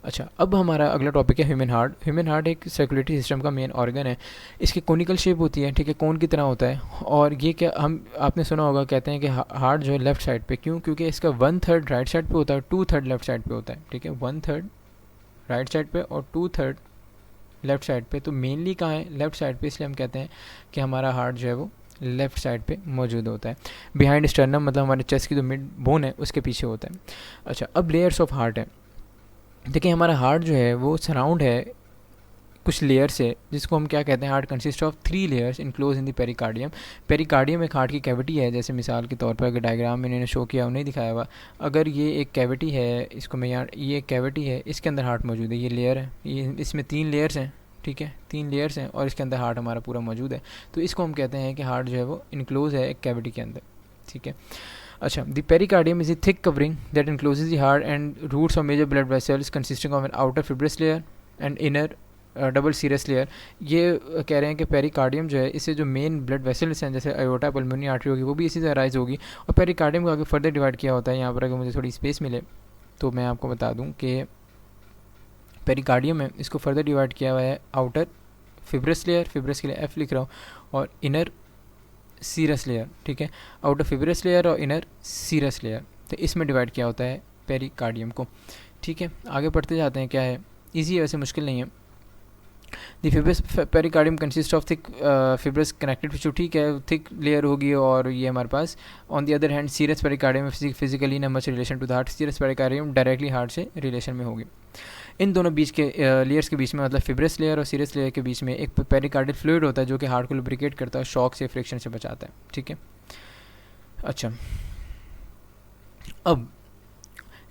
अच्छा, अब हमारा अगला टॉपिक है ह्यूमन हार्ट। ह्यूमन हार्ट एक सर्कुलेटरी सिस्टम का मेन ऑर्गन है। इसकी कोनिकल शेप होती है, ठीक है, कोन की तरह होता है। और ये क्या हम आपने सुना होगा, कहते हैं कि हार्ट जो है लेफ्ट साइड पे, क्यों? क्योंकि इसका 1/3 राइट साइड पे होता है, 2/3 लेफ्ट साइड पे होता है, ठीक है, 1/3 राइट साइड पे और 2/3 लेफ्ट साइड पे। तो मेनली कहाँ है? लेफ्ट साइड पे, इसलिए हम कहते हैं कि हमारा हार्ट जो है वो लेफ्ट साइड पे मौजूद होता है। बिहाइंड स्टर्नम, मतलब हमारे चेस्ट की जो मिड बोन है उसके पीछे होता है। अच्छा, अब लेयर्स ऑफ हार्ट है। देखिए, हमारा हार्ट जो है वो सराउंड है कुछ लेयर से, जिसको हम क्या कहते हैं? Heart consist of 3 layers enclose in the pericardium. Pericardium एक हार्ट की कैविटी है, जैसे मिसाल के तौर पर अगर डायग्राम में इन्होंने शो किया और नहीं दिखाया हुआ, अगर ये एक कैविटी है, इसको मैं यहाँ, ये एक कैविटी है, इसके अंदर हार्ट मौजूद है, ये लेयर है, ये इसमें 3 लेयर्स हैं, ठीक है, 3 लेयर्स हैं और इसके अंदर हार्ट हमारा पूरा मौजूद है। तो इसको हम कहते हैं कि हार्ट जो है वो इनक्लोज है एक कैविटी के अंदर, ठीक है। अच्छा, the pericardium is a thick covering that encloses the heart and roots of major blood vessels consisting of an outer fibrous layer and inner double serous layer. ये कह रहे हैं कि पेरिकार्डियम जो है, इससे जो मेन ब्लड वेसल्स हैं, जैसे अयोटा पल्मोनरी आर्टरी होगी, वो भी इसी से अराइज होगी। और पेरिकार्डियम को आगे फर्दर डिवाइड किया होता है। यहाँ पर अगर मुझे थोड़ी स्पेस मिले तो मैं आपको बता दूँ कि पेरिकार्डियम है, इसको फर्दर डिवाइड किया हुआ है आउटर फिब्रस लेयर, फिब्रस के लिए एफ लिख रहा हूँ, और इनर सीरस लेयर, ठीक है, आउटर फिब्रस लेयर और इनर सीरस लेयर। तो इसमें डिवाइड किया होता है पेरिकार्डियम को, ठीक है। आगे पढ़ते जाते हैं, क्या है, ईजी है वैसे, मुश्किल नहीं है। The fibrous pericardium consist of thick fibrous connected tissue, ठीक है, थिक लेयर होगी। और ये हमारे पास on the other hand serous pericardium physically no much relation to the heart. Serous pericardium directly heart से रिलेशन में होगी। इन दोनों बीच के लेयर्स के बीच में, मतलब फिब्रस लेयर और सीरस लेयर के बीच में एक पेरिकार्डियल फ्लूइड होता है जो कि हार्ट को लुब्रिकेट करता है, शॉक से, फ्रिक्शन से बचाता है, ठीक है। अच्छा, अब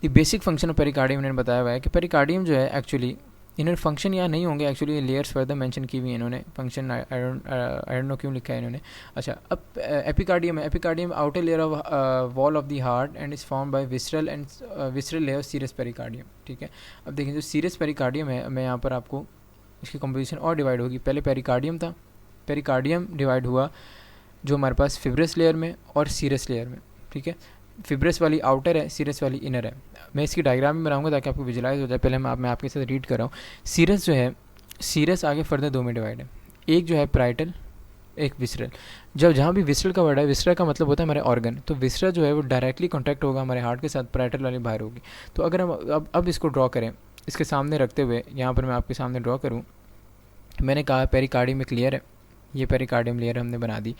the basic function of pericardium इन्होंने बताया हुआ है कि पेरिकार्डियम जो है एक्चुअली, इन्होंने फंक्शन यहाँ नहीं होंगे, एक्चुअली लेयर्स फर्दर मेंशन की हुई है इन्होंने, फंक्शन आई डोंट नो क्यों लिखा है इन्होंने। अच्छा, अब एपिकार्डियम है। Epicardium outer layer of wall of the heart and is form by visceral and visceral layer serous pericardium, ठीक है। अब देखिए, जो सीरस पेरिकार्डियम है, मैं यहाँ पर आपको इसकी कंपोजिशन और डिवाइड होगी। पहले पेरिकार्डियम था, पेरिकार्डियम डिवाइड हुआ जो हमारे पास फिब्रस लेयर में और सीरस लेयर में, ठीक है। फिब्रस वाली आउटर है, सीरस वाली इनर है। मैं इसकी डायग्राम में बनाऊंगा ताकि आपको विजुलाइज हो जाए। पहले मैं आपके साथ रीड कर रहा हूँ। सीरस जो है, सीरस आगे फर्दर 2 में डिवाइड है। एक जो है प्राइटल, एक विसरल। जब जहाँ भी विसरल का वर्ड है, विसरल का मतलब होता है हमारे ऑर्गन, तो विसरल जो है वो डायरेक्टली कॉन्टैक्ट होगा हमारे हार्ट के साथ, प्राइटल वाली बाहर होगी। तो अगर हम अब इसको ड्रॉ करें, इसके सामने रखते हुए, यहाँ पर मैं आपके सामने ड्रॉ करूँ, मैंने कहा पेरिकार्डियम में क्लियर है, ये पेरिकार्डियम लेयर हमने बना दी।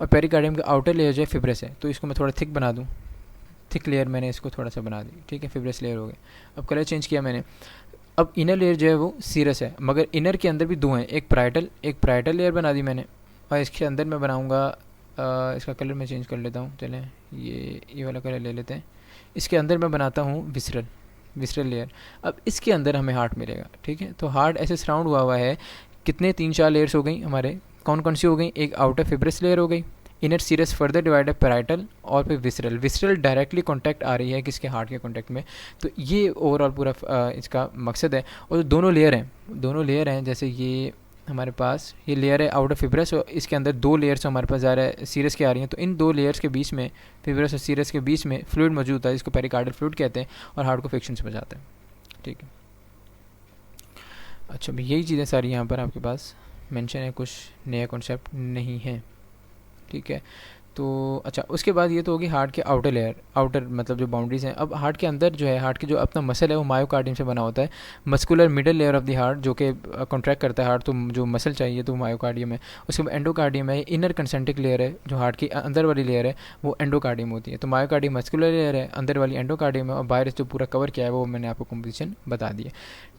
और पेरिकार्डियम का आउटर लेयर जो है फिब्रस है, तो इसको मैं थोड़ा थिक बना दूँ, थिक लेयर मैंने इसको थोड़ा सा बना दी, ठीक है, फिब्रस लेयर हो गया। अब कलर चेंज किया मैंने। अब इनर लेयर जो है वो सीरस है, मगर इनर के अंदर भी 2 हैं, एक प्राइटल लेयर बना दी मैंने, और इसके अंदर मैं बनाऊंगा, इसका कलर मैं चेंज कर लेता हूँ, चलें ये वाला कलर ले लेते हैं। इसके अंदर मैं बनाता हूँ विसरल लेयर। अब इसके अंदर हमें हार्ट मिलेगा, ठीक है। तो हार्ट ऐसे सराउंड हुआ है, कितने 3-4 लेयर्स हो गई हमारे, कौन कौन सी हो गई? एक आउटर फिब्रस लेयर हो गई, इनर सीरस फर्दर डिवाइड है पैराइटल, और फिर विसरल डायरेक्टली कांटेक्ट आ रही है किसके? हार्ट के कांटेक्ट में। तो ये ओवरऑल पूरा इसका मकसद है। और दोनों लेयर हैं, जैसे ये हमारे पास ये लेयर है आउटर फिब्रस, और इसके अंदर 2 लेयर्स हमारे पास आ रहा है सीरस के आ रही हैं। तो इन 2 लेयर्स के बीच में, फिब्रस और सीरस के बीच में फ्लूइड मौजूद है, जिसको पेरिकार्डियल फ्लूइड कहते हैं, और हार्ट को फ्रिक्शन से बचाता है, ठीक है। अच्छा, भाई यही चीज़ें सारी यहाँ पर आपके पास मेंशन है, कुछ नया कॉन्सेप्ट नहीं है, ठीक है। तो अच्छा, उसके बाद ये तो होगी हार्ट के आउटर लेयर, आउटर मतलब जो बाउंड्रीज हैं। अब हार्ट के अंदर जो है, हार्ट की जो अपना मसल है वो मायोकार्डियम से बना होता है। Muscular middle layer of the heart जो कि कॉन्ट्रैक्ट करता है हार्ट, तो जो मसल चाहिए तो मायोकार्डियम है। उसके बाद एंडोकार्डियम है, इनर कंसेंट्रिक लेयर है, जो हार्ट की अंदर वाली लेयर है वो एंडोकार्डियम होती है। तो मायोकार्डियम मस्कुलर लेयर है, अंदर वाली एंडोकार्डियम है, और बाहर जो पूरा कवर किया है वो मैंने आपको कंपोजिशन बता दी है,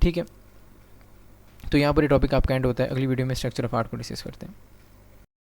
ठीक है। तो यहाँ पर ये टॉपिक आपका एंड होता है। अगली वीडियो में स्ट्रक्चर ऑफ हार्ट को डिस्कस करते हैं।